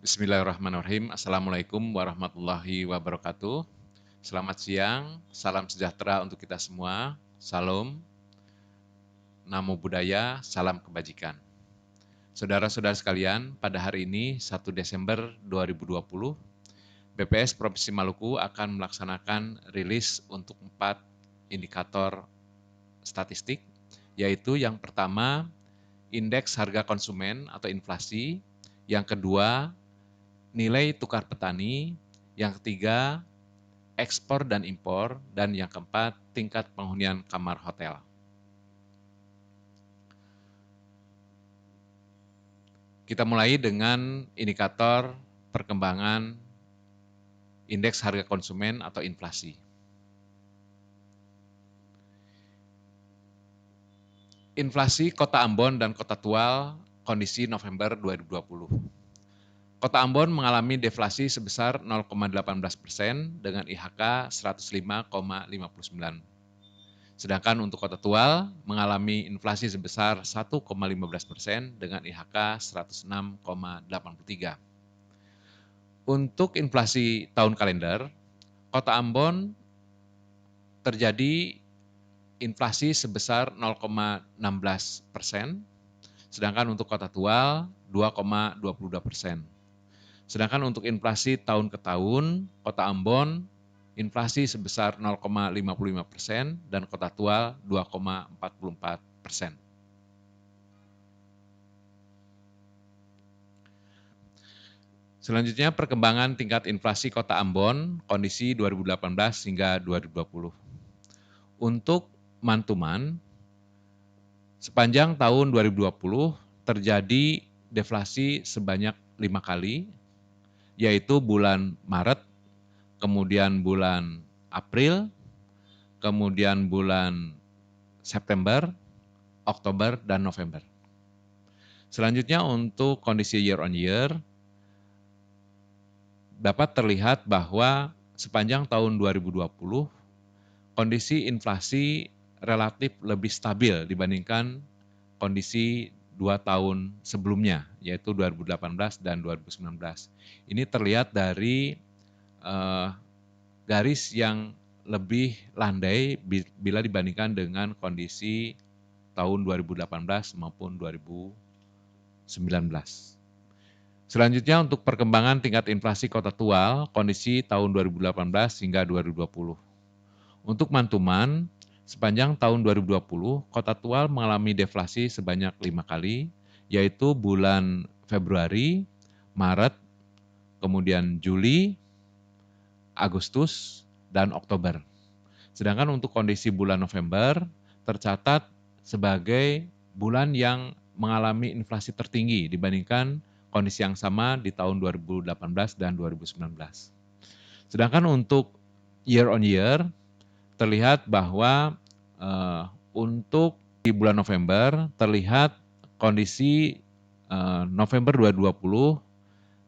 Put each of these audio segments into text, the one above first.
Bismillahirrahmanirrahim. Assalamualaikum warahmatullahi wabarakatuh. Selamat siang, salam sejahtera untuk kita semua. Salam, namo buddhaya, salam kebajikan. Saudara-saudara sekalian, pada hari ini 1 Desember 2020, BPS Provinsi Maluku akan melaksanakan rilis untuk 4 indikator statistik, yaitu yang pertama, indeks harga konsumen atau inflasi, yang kedua, nilai tukar petani, yang ketiga, ekspor dan impor, dan yang keempat, tingkat penghunian kamar hotel. Kita mulai dengan indikator perkembangan indeks harga konsumen atau inflasi. Inflasi Kota Ambon dan Kota Tual, kondisi November 2020. Kota Ambon mengalami deflasi sebesar 0,18% dengan IHK 105,59. Sedangkan untuk Kota Tual mengalami inflasi sebesar 1,15% dengan IHK 106,83. Untuk inflasi tahun kalender, Kota Ambon terjadi inflasi sebesar 0,16%, sedangkan untuk Kota Tual 2,22%. Sedangkan untuk inflasi tahun ke tahun, Kota Ambon inflasi sebesar 0,55% dan Kota Tual 2,44%. Selanjutnya perkembangan tingkat inflasi Kota Ambon, kondisi 2018 hingga 2020. Untuk Mantuman, sepanjang tahun 2020 terjadi deflasi sebanyak 5 kali, yaitu bulan Maret, kemudian bulan April, kemudian bulan September, Oktober, dan November. Selanjutnya untuk kondisi year on year, dapat terlihat bahwa sepanjang tahun 2020, kondisi inflasi relatif lebih stabil dibandingkan kondisi 2 tahun sebelumnya, yaitu 2018 dan 2019. Ini terlihat dari garis yang lebih landai bila dibandingkan dengan kondisi tahun 2018 maupun 2019. Selanjutnya untuk perkembangan tingkat inflasi Kota Tual, kondisi tahun 2018 hingga 2020. Untuk Mantuman, sepanjang tahun 2020, Kota Tual mengalami deflasi sebanyak 5 kali, yaitu bulan Februari, Maret, kemudian Juli, Agustus, dan Oktober. Sedangkan untuk kondisi bulan November tercatat sebagai bulan yang mengalami inflasi tertinggi dibandingkan kondisi yang sama di tahun 2018 dan 2019. Sedangkan untuk year on year terlihat bahwa untuk di bulan November terlihat kondisi November 2020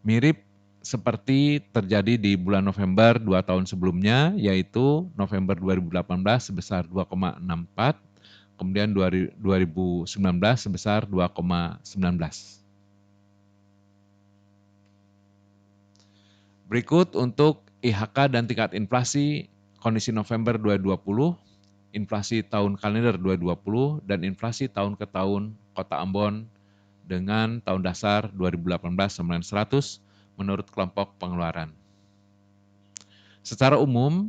mirip seperti terjadi di bulan November 2 tahun sebelumnya, yaitu November 2018 sebesar 2,64, kemudian 2019 sebesar 2,19. Berikut untuk IHK dan tingkat inflasi kondisi November 2020, inflasi tahun kalender 2020, dan inflasi tahun ke tahun Kota Ambon dengan tahun dasar 2018 sama dengan 100 menurut kelompok pengeluaran. Secara umum,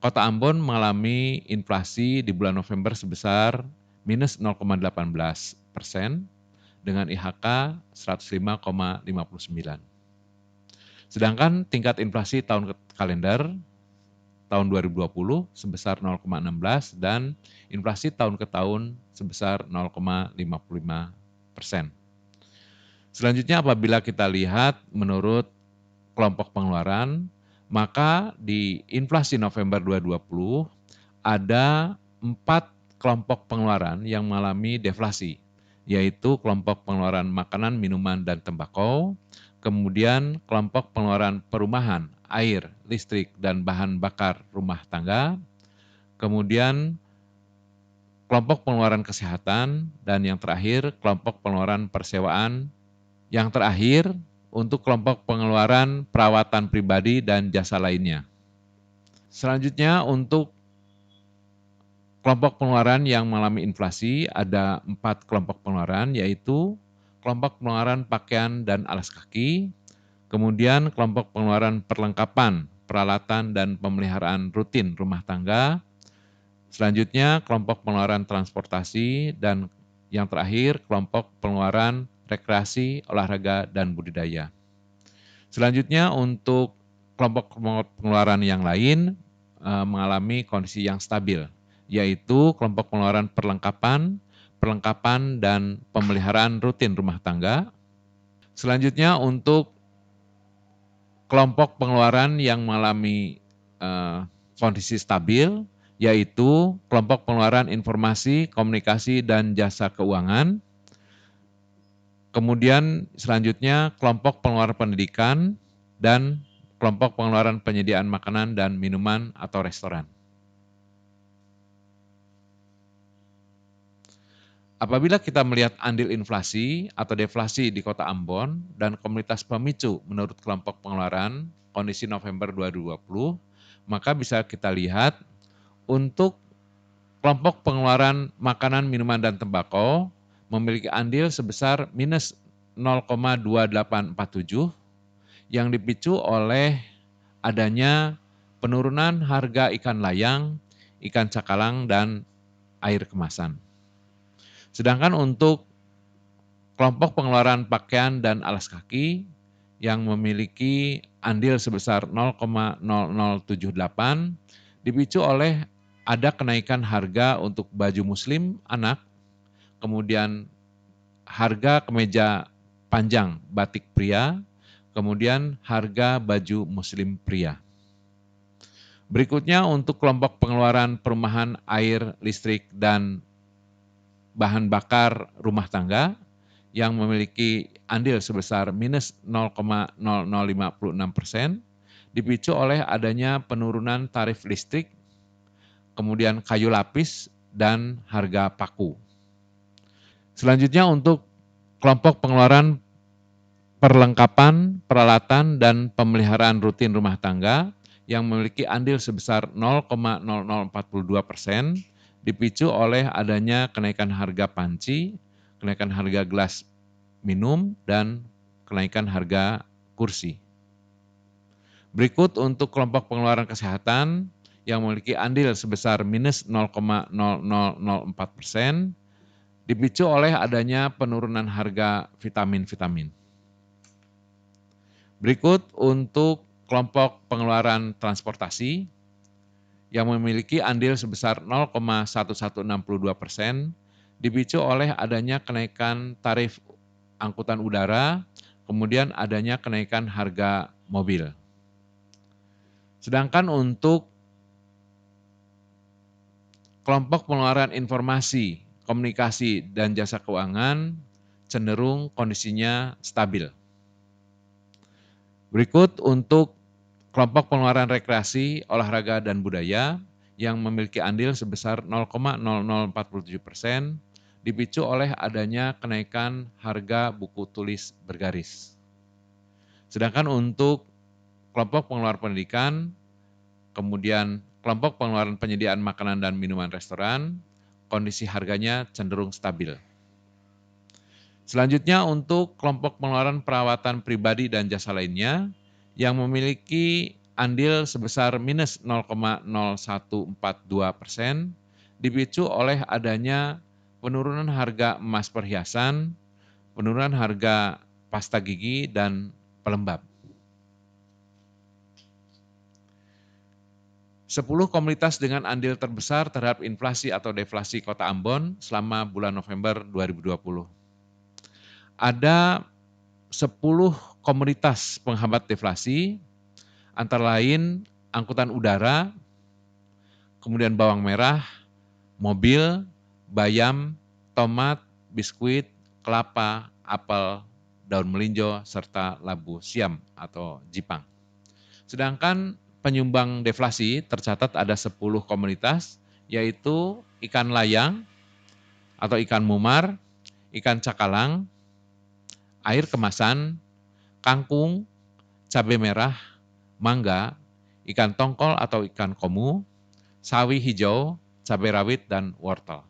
Kota Ambon mengalami inflasi di bulan November sebesar minus 0,18% dengan IHK 105,59. Sedangkan tingkat inflasi tahun kalender tahun 2020 sebesar 0,16 dan inflasi tahun ke tahun sebesar 0,55%. Selanjutnya apabila kita lihat menurut kelompok pengeluaran, maka di inflasi November 2020 ada 4 kelompok pengeluaran yang mengalami deflasi, yaitu kelompok pengeluaran makanan, minuman, dan tembakau, kemudian kelompok pengeluaran perumahan, air, listrik, dan bahan bakar rumah tangga, kemudian kelompok pengeluaran kesehatan, dan yang terakhir kelompok pengeluaran persewaan. Yang terakhir untuk kelompok pengeluaran perawatan pribadi dan jasa lainnya. Selanjutnya untuk kelompok pengeluaran yang mengalami inflasi ada 4 kelompok pengeluaran, yaitu kelompok pengeluaran pakaian dan alas kaki, kemudian kelompok pengeluaran perlengkapan, peralatan dan pemeliharaan rutin rumah tangga, selanjutnya kelompok pengeluaran transportasi, dan yang terakhir kelompok pengeluaran rekreasi, olahraga, dan budidaya. Selanjutnya untuk kelompok pengeluaran yang lain mengalami kondisi yang stabil, yaitu kelompok pengeluaran perlengkapan dan pemeliharaan rutin rumah tangga. Selanjutnya untuk kelompok pengeluaran yang mengalami kondisi stabil, yaitu kelompok pengeluaran informasi, komunikasi, dan jasa keuangan. Kemudian selanjutnya kelompok pengeluaran pendidikan dan kelompok pengeluaran penyediaan makanan dan minuman atau restoran. Apabila kita melihat andil inflasi atau deflasi di Kota Ambon dan komunitas pemicu menurut kelompok pengeluaran kondisi November 2020, maka bisa kita lihat untuk kelompok pengeluaran makanan, minuman, dan tembakau memiliki andil sebesar minus 0,2847 yang dipicu oleh adanya penurunan harga ikan layang, ikan cakalang, dan air kemasan. Sedangkan untuk kelompok pengeluaran pakaian dan alas kaki yang memiliki andil sebesar 0,0078 dipicu oleh ada kenaikan harga untuk baju muslim anak, kemudian harga kemeja panjang batik pria, kemudian harga baju muslim pria. Berikutnya untuk kelompok pengeluaran perumahan, air, listrik, dan bahan bakar rumah tangga yang memiliki andil sebesar minus 0,0056%, dipicu oleh adanya penurunan tarif listrik, kemudian kayu lapis, dan harga paku. Selanjutnya untuk kelompok pengeluaran perlengkapan, peralatan, dan pemeliharaan rutin rumah tangga yang memiliki andil sebesar 0,0042%, dipicu oleh adanya kenaikan harga panci, kenaikan harga gelas minum, dan kenaikan harga kursi. Berikut untuk kelompok pengeluaran kesehatan yang memiliki andil sebesar minus 0,0004%, dipicu oleh adanya penurunan harga vitamin-vitamin. Berikut untuk kelompok pengeluaran transportasi yang memiliki andil sebesar 0,1162%, dipicu oleh adanya kenaikan tarif angkutan udara, kemudian adanya kenaikan harga mobil. Sedangkan untuk kelompok pengeluaran informasi, komunikasi, dan jasa keuangan cenderung kondisinya stabil. Berikut untuk kelompok pengeluaran rekreasi, olahraga, dan budaya yang memiliki andil sebesar 0,0047%, dipicu oleh adanya kenaikan harga buku tulis bergaris. Sedangkan untuk kelompok pengeluaran pendidikan, kemudian kelompok pengeluaran penyediaan makanan dan minuman restoran, kondisi harganya cenderung stabil. Selanjutnya untuk kelompok pengeluaran perawatan pribadi dan jasa lainnya yang memiliki andil sebesar minus 0,0142%, dipicu oleh adanya penurunan harga emas perhiasan, penurunan harga pasta gigi, dan pelembab. 10 komunitas dengan andil terbesar terhadap inflasi atau deflasi Kota Ambon selama bulan November 2020. Ada 10 komoditas penghambat deflasi, antara lain angkutan udara, kemudian bawang merah, mobil, bayam, tomat, biskuit, kelapa, apel, daun melinjo, serta labu siam atau jipang. Sedangkan penyumbang deflasi tercatat ada 10 komoditas, yaitu ikan layang atau ikan mumar, ikan cakalang, air kemasan, kangkung, cabai merah, mangga, ikan tongkol atau ikan komu, sawi hijau, cabai rawit, dan wortel.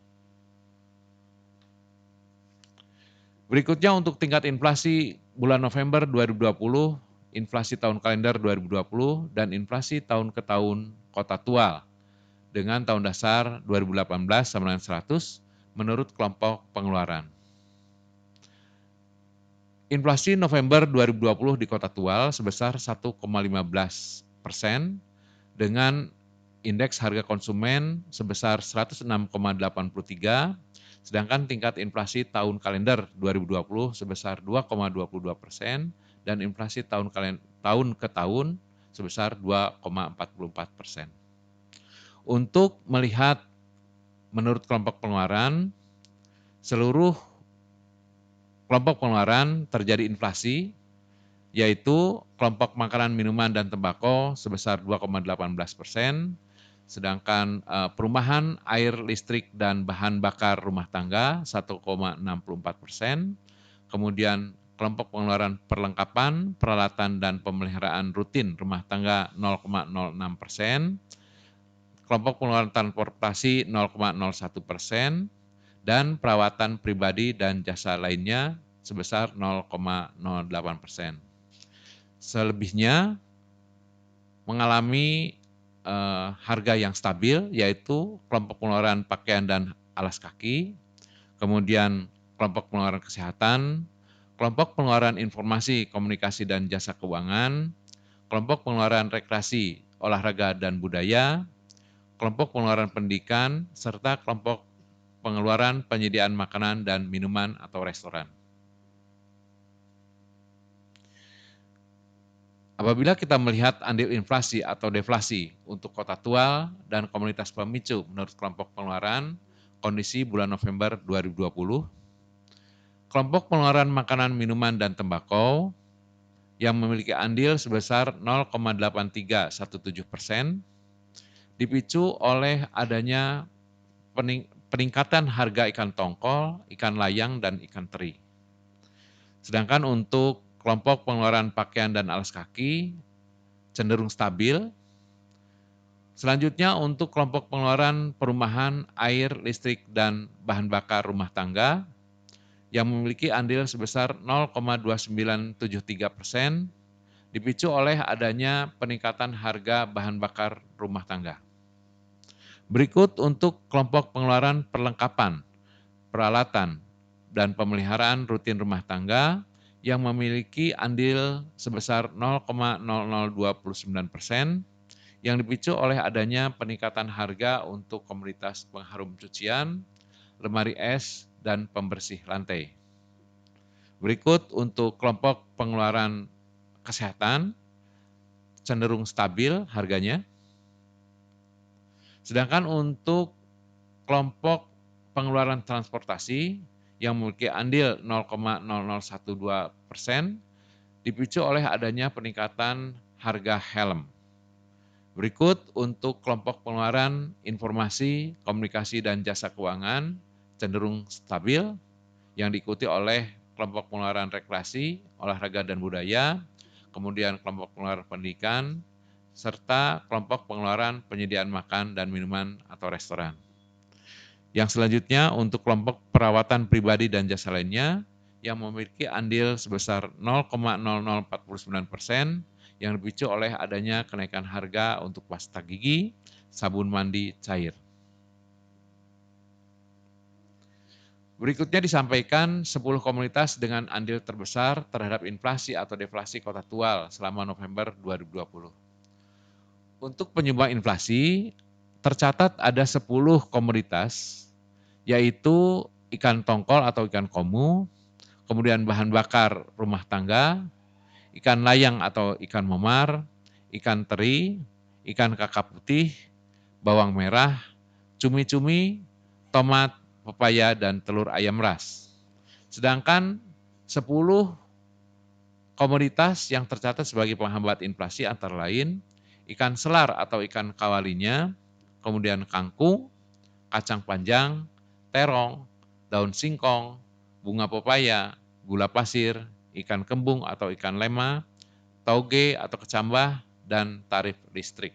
Berikutnya untuk tingkat inflasi bulan November 2020, inflasi tahun kalender 2020, dan inflasi tahun ke tahun kota Tual dengan tahun dasar 2018 sama dengan 100 menurut kelompok pengeluaran. Inflasi November 2020 di kota Tual sebesar 1,15% dengan indeks harga konsumen sebesar 106,83, sedangkan tingkat inflasi tahun kalender 2020 sebesar 2,22% dan inflasi tahun ke tahun sebesar 2,44%. Untuk melihat menurut kelompok pengeluaran, seluruh kelompok pengeluaran terjadi inflasi, yaitu kelompok makanan, minuman, dan tembakau sebesar 2,18%, sedangkan perumahan, air, listrik, dan bahan bakar rumah tangga 1,64%, kemudian kelompok pengeluaran perlengkapan, peralatan, dan pemeliharaan rutin rumah tangga 0,06%, kelompok pengeluaran transportasi 0,01%, dan perawatan pribadi dan jasa lainnya sebesar 0,08%. Selebihnya mengalami harga yang stabil, yaitu kelompok pengeluaran pakaian dan alas kaki, kemudian kelompok pengeluaran kesehatan, kelompok pengeluaran informasi, komunikasi, dan jasa keuangan, kelompok pengeluaran rekreasi, olahraga, dan budaya, kelompok pengeluaran pendidikan, serta kelompok pengeluaran penyediaan makanan dan minuman atau restoran. Apabila kita melihat andil inflasi atau deflasi untuk kota Tual dan komunitas pemicu menurut kelompok pengeluaran kondisi bulan November 2020, kelompok pengeluaran makanan, minuman, dan tembakau yang memiliki andil sebesar 0,8317% dipicu oleh adanya peningkatan harga ikan tongkol, ikan layang, dan ikan teri. Sedangkan untuk kelompok pengeluaran pakaian dan alas kaki cenderung stabil. Selanjutnya untuk kelompok pengeluaran perumahan, air, listrik, dan bahan bakar rumah tangga yang memiliki andil sebesar 0,2973% dipicu oleh adanya peningkatan harga bahan bakar rumah tangga. Berikut untuk kelompok pengeluaran perlengkapan, peralatan, dan pemeliharaan rutin rumah tangga yang memiliki andil sebesar 0,0029% yang dipicu oleh adanya peningkatan harga untuk komoditas pengharum cucian, lemari es, dan pembersih lantai. Berikut untuk kelompok pengeluaran kesehatan cenderung stabil harganya. Sedangkan untuk kelompok pengeluaran transportasi yang memiliki andil 0,0012% dipicu oleh adanya peningkatan harga helm. Berikut untuk kelompok pengeluaran informasi, komunikasi, dan jasa keuangan cenderung stabil yang diikuti oleh kelompok pengeluaran rekreasi, olahraga, dan budaya, kemudian kelompok pengeluaran pendidikan, serta kelompok pengeluaran penyediaan makan dan minuman atau restoran. Yang selanjutnya untuk kelompok perawatan pribadi dan jasa lainnya yang memiliki andil sebesar 0,0049% yang dipicu oleh adanya kenaikan harga untuk pasta gigi, sabun mandi cair. Berikutnya disampaikan 10 komunitas dengan andil terbesar terhadap inflasi atau deflasi kota Tual selama November 2020. Untuk penyumbang inflasi, tercatat ada 10 komoditas, yaitu ikan tongkol atau ikan komu, kemudian bahan bakar rumah tangga, ikan layang atau ikan momar, ikan teri, ikan kakap putih, bawang merah, cumi-cumi, tomat, pepaya, dan telur ayam ras. Sedangkan 10 komoditas yang tercatat sebagai penghambat inflasi antara lain ikan selar atau ikan kawalinya, kemudian kangkung, kacang panjang, terong, daun singkong, bunga pepaya, gula pasir, ikan kembung atau ikan lema, tauge atau kecambah, dan tarif listrik.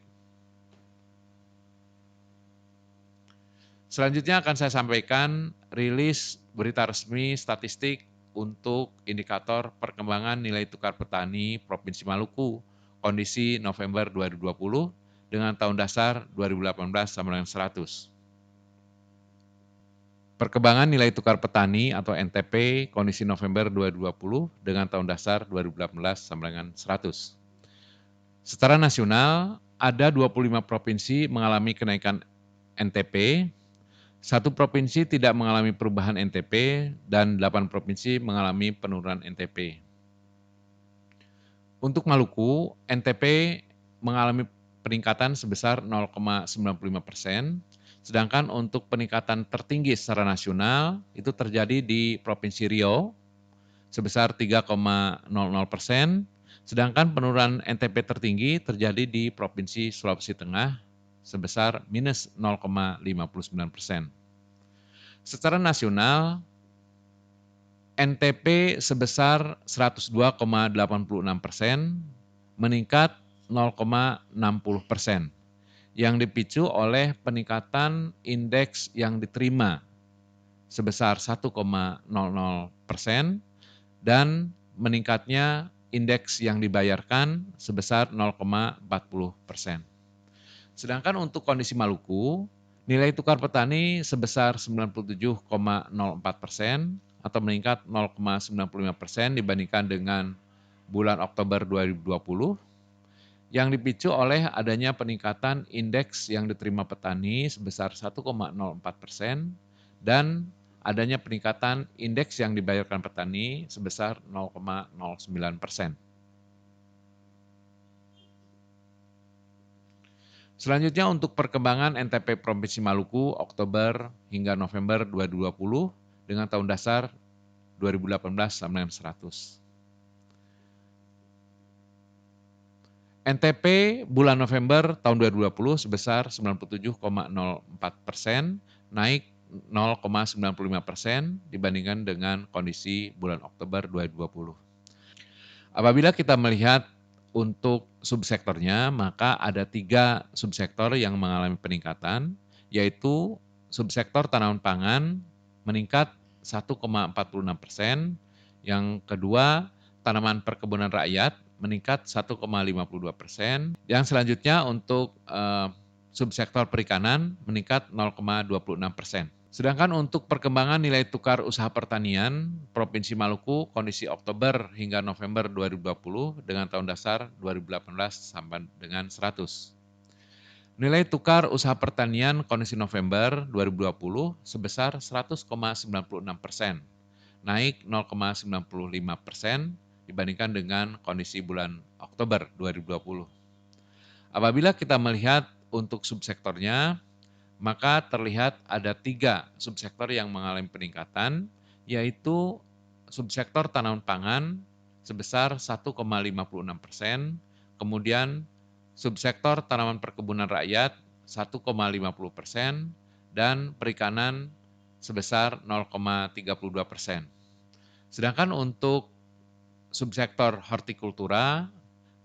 Selanjutnya akan saya sampaikan rilis berita resmi statistik untuk indikator perkembangan nilai tukar petani Provinsi Maluku kondisi November 2020 dengan tahun dasar 2018 sama dengan 100. Perkembangan nilai tukar petani atau NTP kondisi November 2020 dengan tahun dasar 2018 sama dengan 100. Secara nasional, ada 25 provinsi mengalami kenaikan NTP, 1 provinsi tidak mengalami perubahan NTP, dan 8 provinsi mengalami penurunan NTP. Untuk Maluku, NTP mengalami peningkatan sebesar 0,95%, sedangkan untuk peningkatan tertinggi secara nasional itu terjadi di Provinsi Riau sebesar 3,00%, sedangkan penurunan NTP tertinggi terjadi di Provinsi Sulawesi Tengah sebesar minus 0,59%. Secara nasional, NTP sebesar 102,86%, meningkat 0,60%, yang dipicu oleh peningkatan indeks yang diterima sebesar 1,00% dan meningkatnya indeks yang dibayarkan sebesar 0,40%. Sedangkan untuk kondisi Maluku, nilai tukar petani sebesar 97,04% atau meningkat 0,95% dibandingkan dengan bulan Oktober 2020, yang dipicu oleh adanya peningkatan indeks yang diterima petani sebesar 1,04% dan adanya peningkatan indeks yang dibayarkan petani sebesar 0,09%. Selanjutnya untuk perkembangan NTP Provinsi Maluku Oktober hingga November 2020 dengan tahun dasar 2018 sama dengan 100. NTP bulan November tahun 2020 sebesar 97,04%, naik 0,95% dibandingkan dengan kondisi bulan Oktober 2020. Apabila kita melihat untuk subsektornya, maka ada 3 subsektor yang mengalami peningkatan, yaitu subsektor tanaman pangan meningkat 1,46%, yang kedua tanaman perkebunan rakyat meningkat 1,52%, yang selanjutnya untuk subsektor perikanan meningkat 0,26%. Sedangkan untuk perkembangan nilai tukar usaha pertanian Provinsi Maluku kondisi Oktober hingga November 2020 dengan tahun dasar 2018 sampai dengan 100. Nilai tukar usaha pertanian kondisi November 2020 sebesar 100,96%, naik 0,95% dibandingkan dengan kondisi bulan Oktober 2020. Apabila kita melihat untuk subsektornya, maka terlihat ada 3 subsektor yang mengalami peningkatan, yaitu subsektor tanaman pangan sebesar 1,56%, kemudian subsektor tanaman perkebunan rakyat 1,50%, dan perikanan sebesar 0,32%. Sedangkan untuk subsektor hortikultura,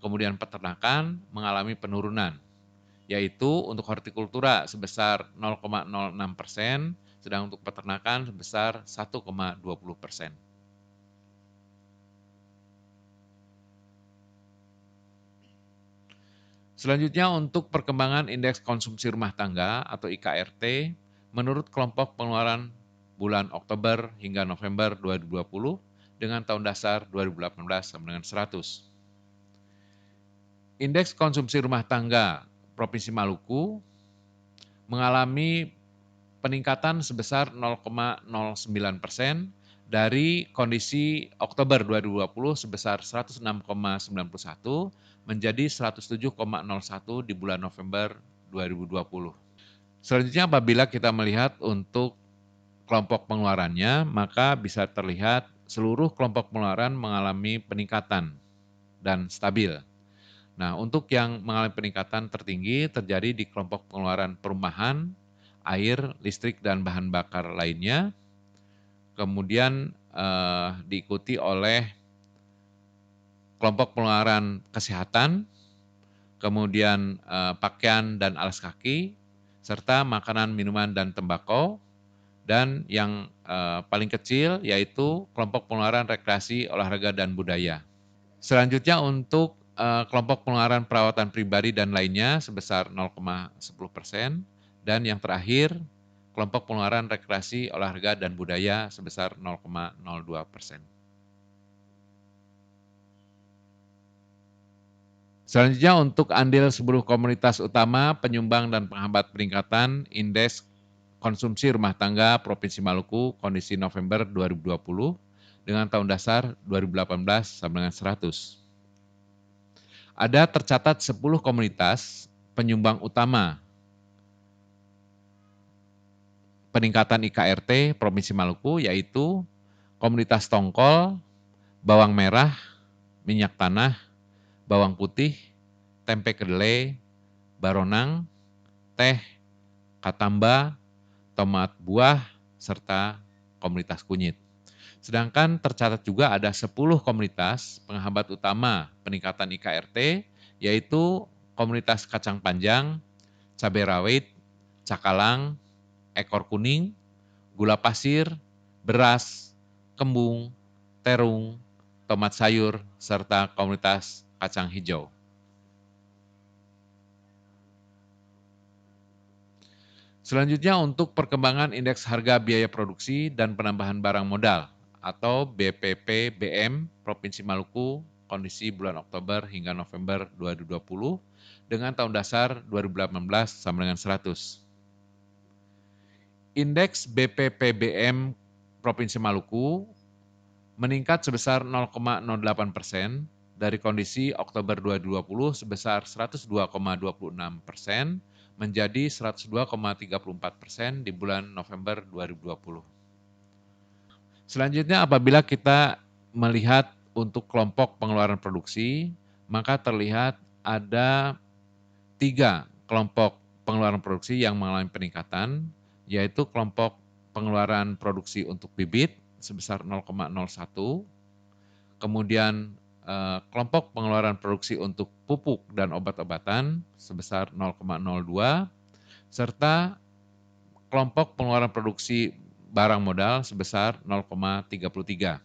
kemudian peternakan mengalami penurunan, yaitu untuk hortikultura sebesar 0,06%, sedang untuk peternakan sebesar 1,20%. Selanjutnya untuk perkembangan indeks konsumsi rumah tangga atau IKRT, menurut kelompok pengeluaran bulan Oktober hingga November 2020 dengan tahun dasar 2018 sama dengan 100. Indeks konsumsi rumah tangga Provinsi Maluku mengalami peningkatan sebesar 0,09% dari kondisi Oktober 2020 sebesar 106,91 menjadi 107,01 di bulan November 2020. Selanjutnya apabila kita melihat untuk kelompok pengeluarannya, maka bisa terlihat seluruh kelompok pengeluaran mengalami peningkatan dan stabil. Nah, untuk yang mengalami peningkatan tertinggi terjadi di kelompok pengeluaran perumahan, air, listrik, dan bahan bakar lainnya. Kemudian diikuti oleh kelompok pengeluaran kesehatan, kemudian pakaian dan alas kaki, serta makanan, minuman, dan tembakau, dan yang paling kecil yaitu kelompok pengeluaran rekreasi, olahraga, dan budaya. Selanjutnya untuk kelompok pengeluaran perawatan pribadi dan lainnya sebesar 0,10%, dan yang terakhir kelompok pengeluaran rekreasi, olahraga, dan budaya sebesar 0,02%. Selanjutnya untuk andil 10 komunitas utama penyumbang dan penghambat peningkatan indeks konsumsi rumah tangga Provinsi Maluku kondisi November 2020 dengan tahun dasar 2018 sama dengan 100. Ada tercatat 10 komunitas penyumbang utama peningkatan IKRT Provinsi Maluku, yaitu komunitas tongkol, bawang merah, minyak tanah, bawang putih, tempe kedelai, baronang, teh, katamba, tomat buah, serta komunitas kunyit. Sedangkan tercatat juga ada 10 komunitas penghambat utama peningkatan IKRT, yaitu komunitas kacang panjang, cabai rawit, cakalang, ekor kuning, gula pasir, beras, kembung, terung, tomat sayur, serta komunitas kacang hijau. Selanjutnya untuk perkembangan indeks harga biaya produksi dan penambahan barang modal atau BPP-BM Provinsi Maluku kondisi bulan Oktober hingga November 2020 dengan tahun dasar 2018 sama dengan 100. Indeks BPP-BM Provinsi Maluku meningkat sebesar 0,08% dari kondisi Oktober 2020 sebesar 102,26% menjadi 102,34% di bulan November 2020. Selanjutnya apabila kita melihat untuk kelompok pengeluaran produksi, maka terlihat ada 3 kelompok pengeluaran produksi yang mengalami peningkatan, yaitu kelompok pengeluaran produksi untuk bibit sebesar 0,01, kemudian kelompok pengeluaran produksi untuk pupuk dan obat-obatan sebesar 0,02, serta kelompok pengeluaran produksi barang modal sebesar 0,33.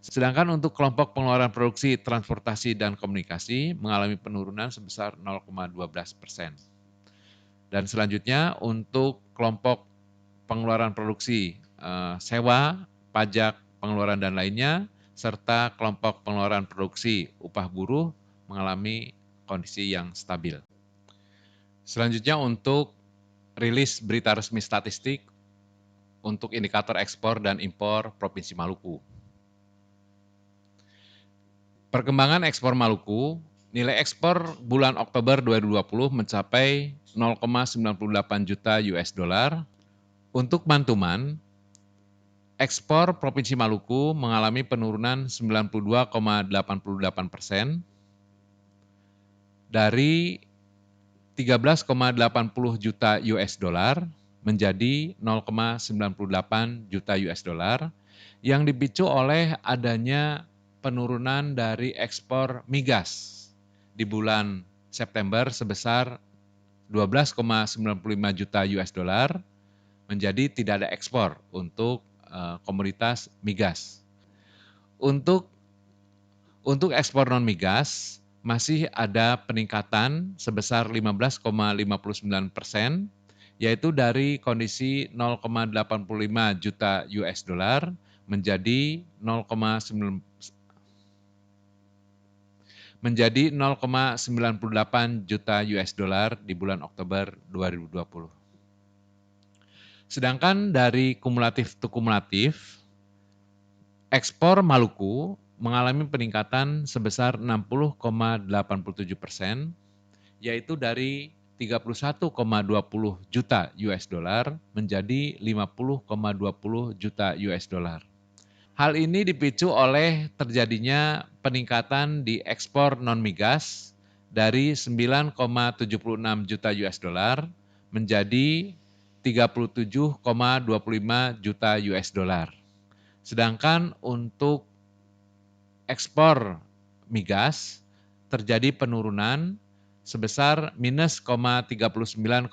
Sedangkan untuk kelompok pengeluaran produksi transportasi dan komunikasi mengalami penurunan sebesar 0,12%. Dan selanjutnya untuk kelompok pengeluaran produksi sewa, pajak, pengeluaran dan lainnya, serta kelompok pengeluaran produksi upah buruh mengalami kondisi yang stabil. Selanjutnya untuk rilis berita resmi statistik untuk indikator ekspor dan impor Provinsi Maluku. Perkembangan ekspor Maluku, nilai ekspor bulan Oktober 2020 mencapai 0,98 juta US dollar. Untuk Bantuman, ekspor Provinsi Maluku mengalami penurunan 92,88% dari 13,80 juta US dollar menjadi 0,98 juta US dollar yang dipicu oleh adanya penurunan dari ekspor migas di bulan September sebesar 12,95 juta US dollar menjadi tidak ada ekspor untuk komoditas migas. Untuk ekspor non migas masih ada peningkatan sebesar 15,59%, yaitu dari kondisi 0,85 juta US dollar menjadi 0,98 juta US dollar di bulan Oktober 2020. Sedangkan dari kumulatif to kumulatif, ekspor Maluku mengalami peningkatan sebesar 60,87%, yaitu dari 31,20 juta US dollar menjadi 50,20 juta US dollar. Hal ini dipicu oleh terjadinya peningkatan di ekspor non-migas dari 9,76 juta US dollar menjadi 37,25 juta US dollar. Sedangkan untuk ekspor migas terjadi penurunan sebesar minus 39,47%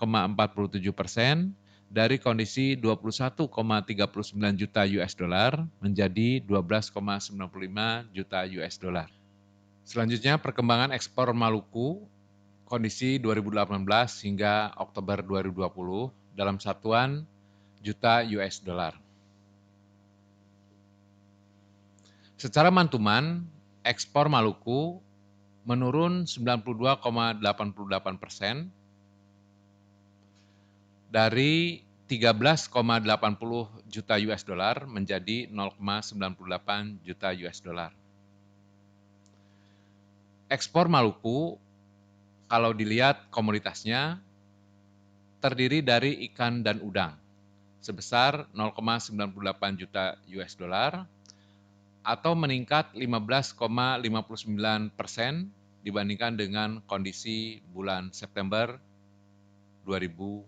dari kondisi 21,39 juta US dollar menjadi 12,95 juta US dollar. Selanjutnya perkembangan ekspor Maluku kondisi 2018 hingga Oktober 2020 dalam satuan juta US dollar. Secara mantuman, ekspor Maluku menurun 92,88% dari 13,80 juta US dollar menjadi 0,98 juta US dollar. Ekspor Maluku, kalau dilihat komoditasnya, terdiri dari ikan dan udang sebesar 0,98 juta US dollar atau meningkat 15,59% dibandingkan dengan kondisi bulan September 2020.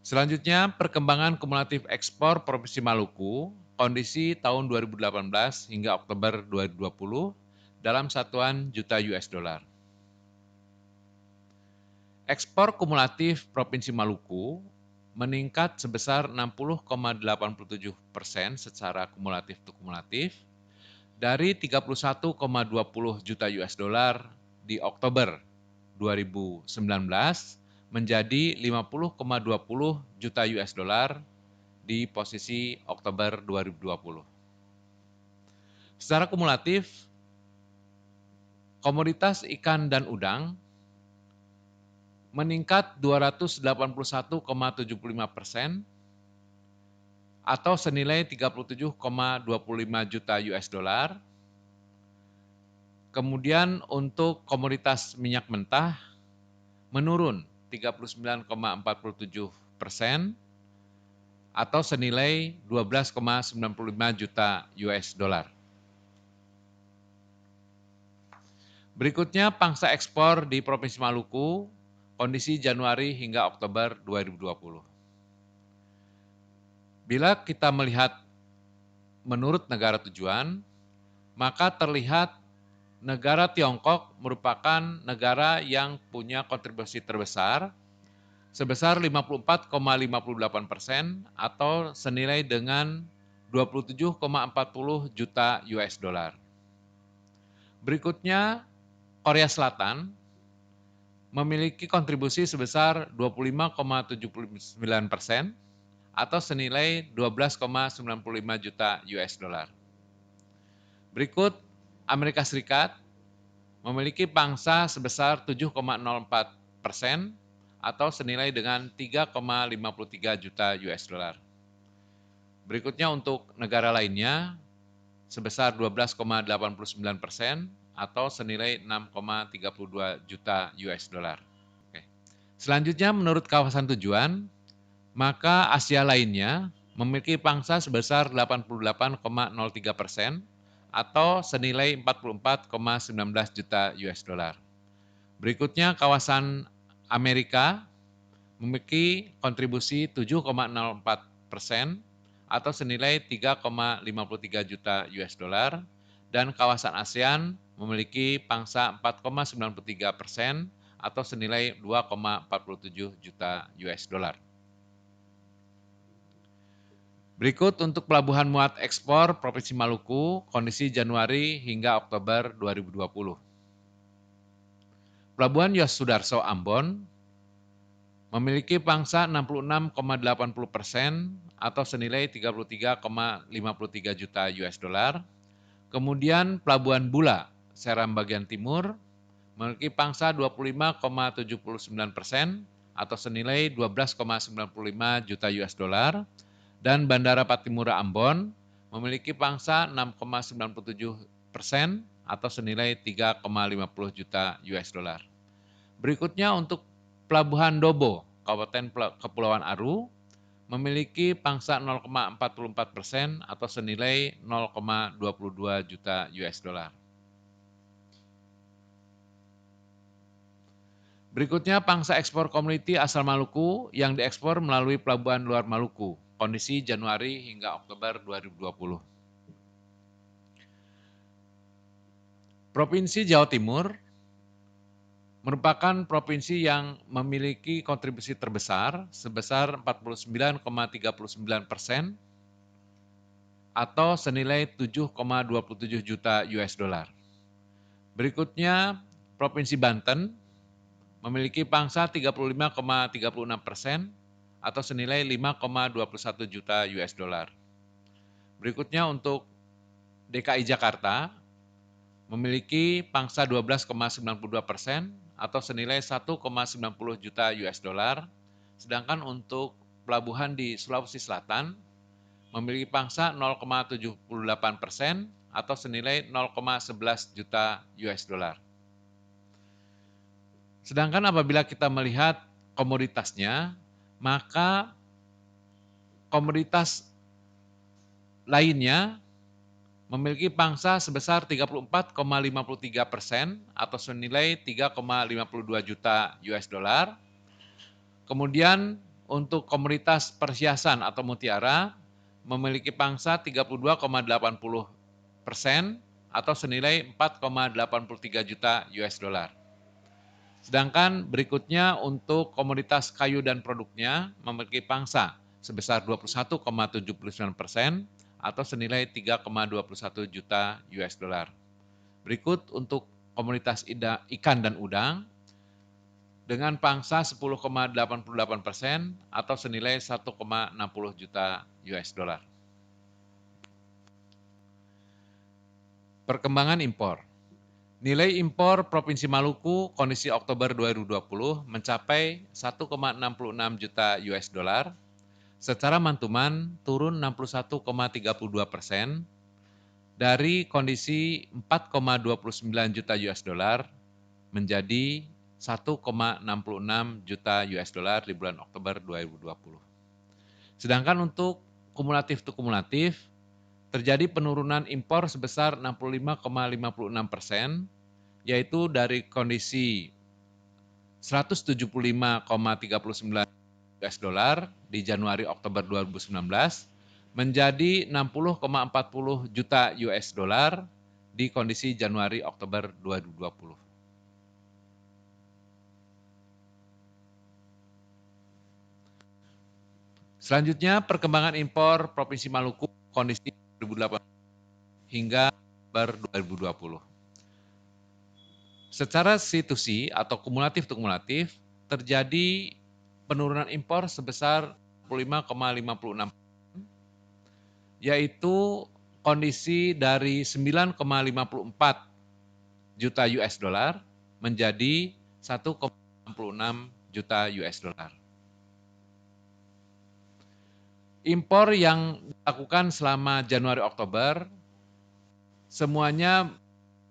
Selanjutnya, perkembangan kumulatif ekspor Provinsi Maluku, kondisi tahun 2018 hingga Oktober 2020 dalam satuan juta US dollar. Ekspor kumulatif Provinsi Maluku meningkat sebesar 60,87% secara kumulatif to kumulatif dari 31,20 juta US dollar di Oktober 2019 menjadi 50,20 juta US dollar di posisi Oktober 2020. Secara kumulatif, komoditas ikan dan udang meningkat 281,75% atau senilai 37,25 juta US dollar. Kemudian untuk komoditas minyak mentah menurun 39,47% atau senilai 12,95 juta US dollar. Berikutnya pangsa ekspor di Provinsi Maluku, kondisi Januari hingga Oktober 2020. Bila kita melihat menurut negara tujuan, maka terlihat negara Tiongkok merupakan negara yang punya kontribusi terbesar sebesar 54,58% atau senilai dengan 27,40 juta US dollar. Berikutnya, Korea Selatan memiliki kontribusi sebesar 25,79% atau senilai 12,95 juta US dollar. Berikut, Amerika Serikat memiliki pangsa sebesar 7,04% atau senilai dengan 3,53 juta US dollar. Berikutnya untuk negara lainnya sebesar 12,89% atau senilai 6,32 juta US dollar. Selanjutnya menurut kawasan tujuan, maka Asia lainnya memiliki pangsa sebesar 88,03% atau senilai 44,19 juta US dollar. Berikutnya kawasan Amerika memiliki kontribusi 7,04% atau senilai 3,53 juta US dollar dan kawasan ASEAN memiliki pangsa 4,93% atau senilai 2,47 juta US dollar. Berikut untuk pelabuhan muat ekspor Provinsi Maluku, kondisi Januari hingga Oktober 2020. Pelabuhan Yos Sudarso Ambon memiliki pangsa 66,80% atau senilai 33,53 juta US dollar. Kemudian Pelabuhan Bula Seram bagian timur memiliki pangsa 25,79% atau senilai 12,95 juta US dollar. Dan Bandara Patimura Ambon memiliki pangsa 6,97% atau senilai 3,50 juta US dollar. Berikutnya untuk Pelabuhan Dobo, Kabupaten Kepulauan Aru, memiliki pangsa 0,44% atau senilai 0,22 juta US dollar. Berikutnya pangsa ekspor komoditi asal Maluku yang diekspor melalui Pelabuhan Luar Maluku. kondisi Januari hingga Oktober 2020. Provinsi Jawa Timur merupakan provinsi yang memiliki kontribusi terbesar sebesar 49,39% atau senilai 7,27 juta US dollar. Berikutnya, Provinsi Banten memiliki pangsa 35,36% atau senilai 5,21 juta US dollar. Berikutnya untuk DKI Jakarta memiliki pangsa 12,92% atau senilai 1,90 juta US dollar, sedangkan untuk pelabuhan di Sulawesi Selatan memiliki pangsa 0,78% atau senilai 0,11 juta US dollar. Sedangkan apabila kita melihat komoditasnya, maka komoditas lainnya memiliki pangsa sebesar 34,53% atau senilai 3,52 juta US dollar. Kemudian untuk komoditas perhiasan atau mutiara memiliki pangsa 32,80% atau senilai 4,83 juta US dollar. Sedangkan berikutnya untuk komoditas kayu dan produknya memiliki pangsa sebesar 21,79% atau senilai 3,21 juta US dollar. Berikut untuk komoditas ikan dan udang dengan pangsa 10,88% atau senilai 1,60 juta US dollar. Perkembangan impor. Nilai impor Provinsi Maluku kondisi Oktober 2020 mencapai 1,66 juta US dollar. Secara mantuman turun 61,32% dari kondisi 4,29 juta US dollar menjadi 1,66 juta US dollar di bulan Oktober 2020. Sedangkan untuk kumulatif to kumulatif terjadi penurunan impor sebesar 65,56%, yaitu dari kondisi 175,39 US dollar di Januari-Oktober 2019 menjadi 60,40 juta US dollar di kondisi Januari-Oktober 2020. Selanjutnya, perkembangan impor Provinsi Maluku kondisi 2018 hingga Oktober 2020. Secara situasi atau kumulatif to kumulatif terjadi penurunan impor sebesar 5,56%, yaitu kondisi dari 9,54 juta US dollar menjadi 1,66 juta US dollar. Impor yang dilakukan selama Januari-Oktober semuanya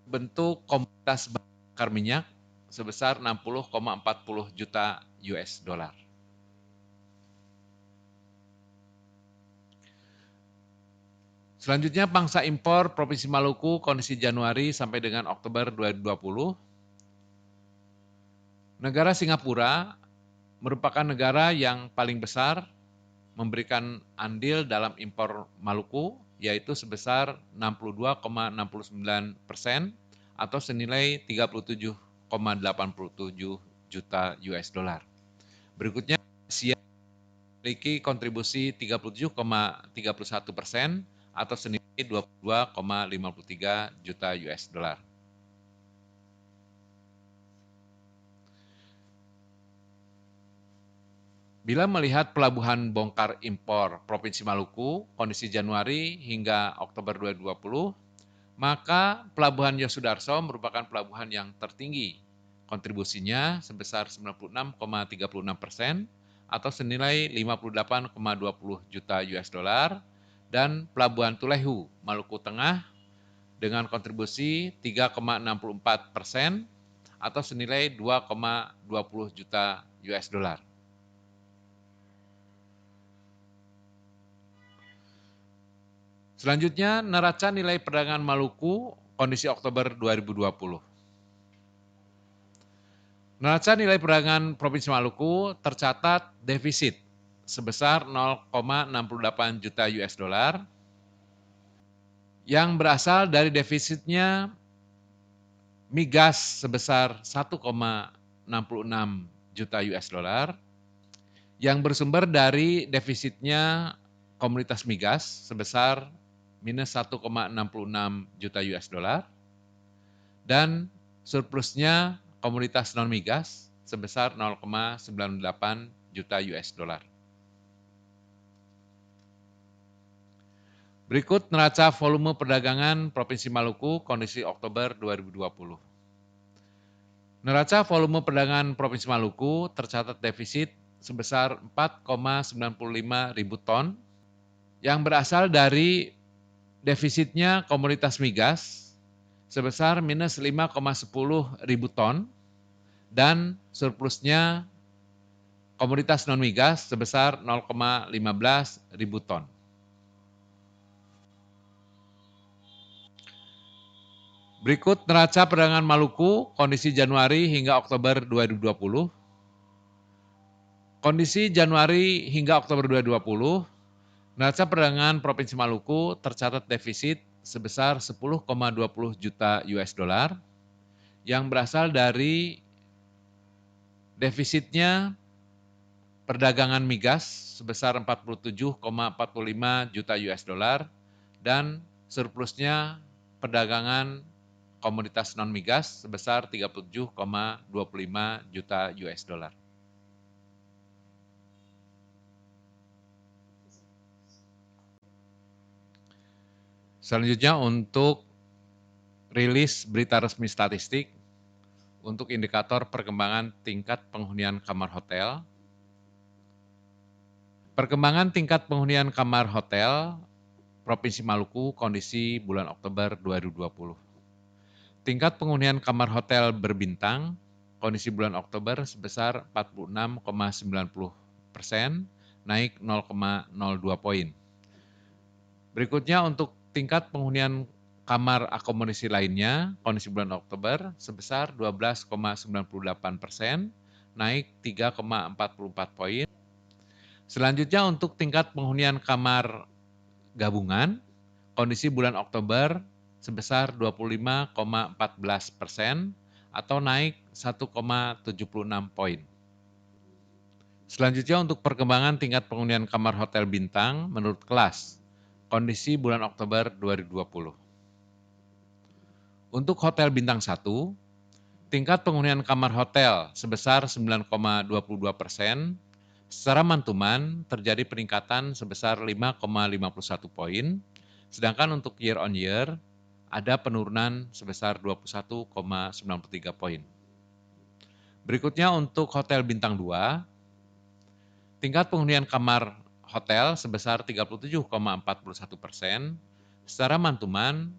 bentuk komoditas bakar minyak sebesar 60,40 juta US dollar. Selanjutnya pangsa impor Provinsi Maluku kondisi Januari sampai dengan Oktober 2020. Negara Singapura merupakan negara yang paling besar memberikan andil dalam impor Maluku, yaitu sebesar 62,69% atau senilai 37,87 juta US dollar. Berikutnya, Asia memiliki kontribusi 37,31% atau senilai 22,53 juta US dollar. Bila melihat pelabuhan bongkar impor Provinsi Maluku, kondisi Januari hingga Oktober 2020, maka Pelabuhan Yosudarso merupakan pelabuhan yang tertinggi. Kontribusinya sebesar 96,36% atau senilai 58,20 juta US dollar, dan Pelabuhan Tulehu, Maluku Tengah, dengan kontribusi 3,64% atau senilai 2,20 juta US dollar. Selanjutnya, neraca nilai perdagangan Maluku kondisi Oktober 2020. Neraca nilai perdagangan Provinsi Maluku tercatat defisit sebesar 0,68 juta US dollar yang berasal dari defisitnya migas sebesar 1,66 juta US dollar yang bersumber dari defisitnya komoditas migas sebesar minus 1,66 juta US dollar dan surplusnya komoditas non migas sebesar 0,98 juta US dollar. Berikut neraca volume perdagangan Provinsi Maluku kondisi Oktober 2020. Neraca volume perdagangan Provinsi Maluku tercatat defisit sebesar 4,95 ribu ton yang berasal dari defisitnya komoditas migas sebesar minus 5,10 ribu ton dan surplusnya komoditas non migas sebesar 0,15 ribu ton. Berikut neraca perdagangan Maluku kondisi Januari hingga Oktober 2020. Kondisi Januari hingga Oktober 2020, neraca perdagangan Provinsi Maluku tercatat defisit sebesar 10,20 juta US dollar yang berasal dari defisitnya perdagangan migas sebesar 47,45 juta US dollar dan surplusnya perdagangan komoditas non migas sebesar 37,25 juta US dollar. Selanjutnya untuk rilis berita resmi statistik untuk indikator perkembangan tingkat penghunian kamar hotel. Perkembangan tingkat penghunian kamar hotel Provinsi Maluku kondisi bulan Oktober 2020. Tingkat penghunian kamar hotel berbintang kondisi bulan Oktober sebesar 46,90%, naik 0,02 poin. Berikutnya untuk tingkat penghunian kamar akomodasi lainnya, kondisi bulan Oktober sebesar 12,98%, naik 3,44 poin. Selanjutnya untuk tingkat penghunian kamar gabungan, kondisi bulan Oktober sebesar 25,14% atau naik 1,76 poin. Selanjutnya untuk perkembangan tingkat penghunian kamar hotel bintang menurut kelas, kondisi bulan Oktober 2020. Untuk hotel bintang 1, tingkat penghunian kamar hotel sebesar 9,22%, secara mantuman terjadi peningkatan sebesar 5,51 poin, sedangkan untuk year on year ada penurunan sebesar 21,93 poin. Berikutnya untuk hotel bintang 2, tingkat penghunian kamar hotel sebesar 37,41%, secara mantuman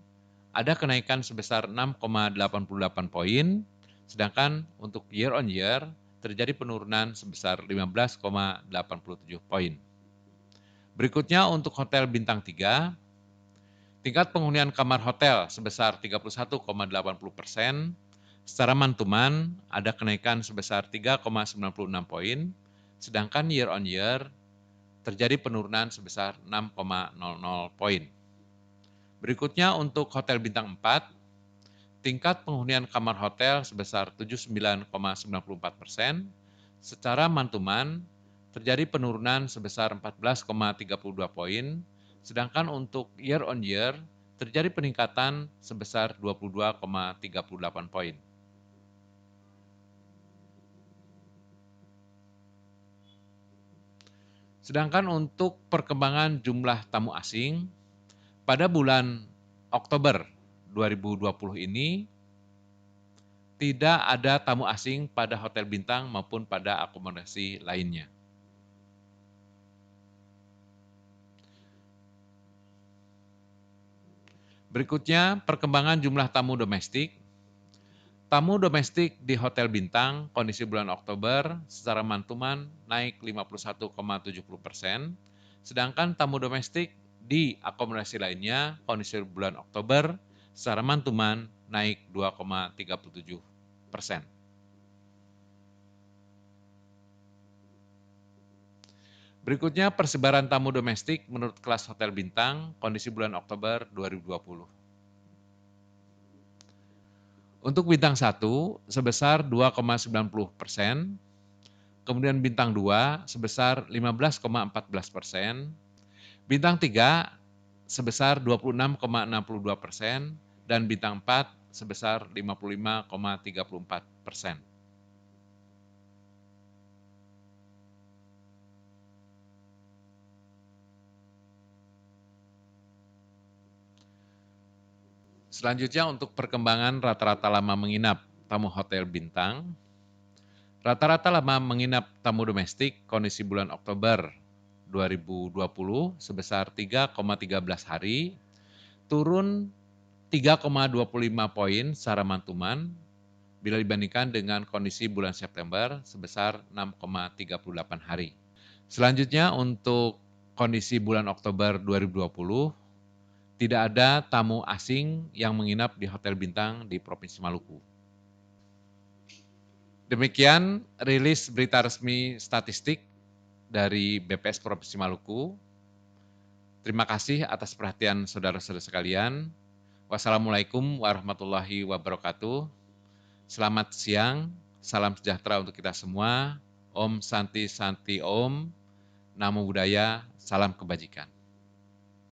ada kenaikan sebesar 6,88 poin, sedangkan untuk year on year terjadi penurunan sebesar 15,87 poin. Berikutnya untuk hotel bintang 3, tingkat penghunian kamar hotel sebesar 31,80%, secara mantuman ada kenaikan sebesar 3,96 poin, sedangkan year on year terjadi penurunan sebesar 6,00 poin. Berikutnya untuk hotel bintang 4, tingkat penghunian kamar hotel sebesar 79,94%, secara mantuman terjadi penurunan sebesar 14,32 poin, sedangkan untuk year on year terjadi peningkatan sebesar 22,38 poin. Sedangkan untuk perkembangan jumlah tamu asing, pada bulan Oktober 2020 ini tidak ada tamu asing pada hotel bintang maupun pada akomodasi lainnya. Berikutnya, perkembangan jumlah tamu domestik. Tamu domestik di hotel bintang kondisi bulan Oktober secara mantuman naik 51,70%, sedangkan tamu domestik di akomodasi lainnya kondisi bulan Oktober secara mantuman naik 2,37%. Berikutnya persebaran tamu domestik menurut kelas hotel bintang kondisi bulan Oktober 2020. Untuk bintang 1 sebesar 2,90%, kemudian bintang 2 sebesar 15,14%, bintang 3 sebesar 26,62%, dan bintang 4 sebesar 55,34%. Selanjutnya untuk perkembangan rata-rata lama menginap tamu hotel bintang. Rata-rata lama menginap tamu domestik kondisi bulan Oktober 2020 sebesar 3,13 hari, turun 3,25 poin secara mantuman bila dibandingkan dengan kondisi bulan September sebesar 6,38 hari. Selanjutnya untuk kondisi bulan Oktober 2020, tidak ada tamu asing yang menginap di hotel bintang di Provinsi Maluku. Demikian rilis berita resmi statistik dari BPS Provinsi Maluku. Terima kasih atas perhatian saudara-saudara sekalian. Wassalamualaikum warahmatullahi wabarakatuh. Selamat siang, salam sejahtera untuk kita semua. Om Santi Santi Om, Namo Buddhaya, salam kebajikan.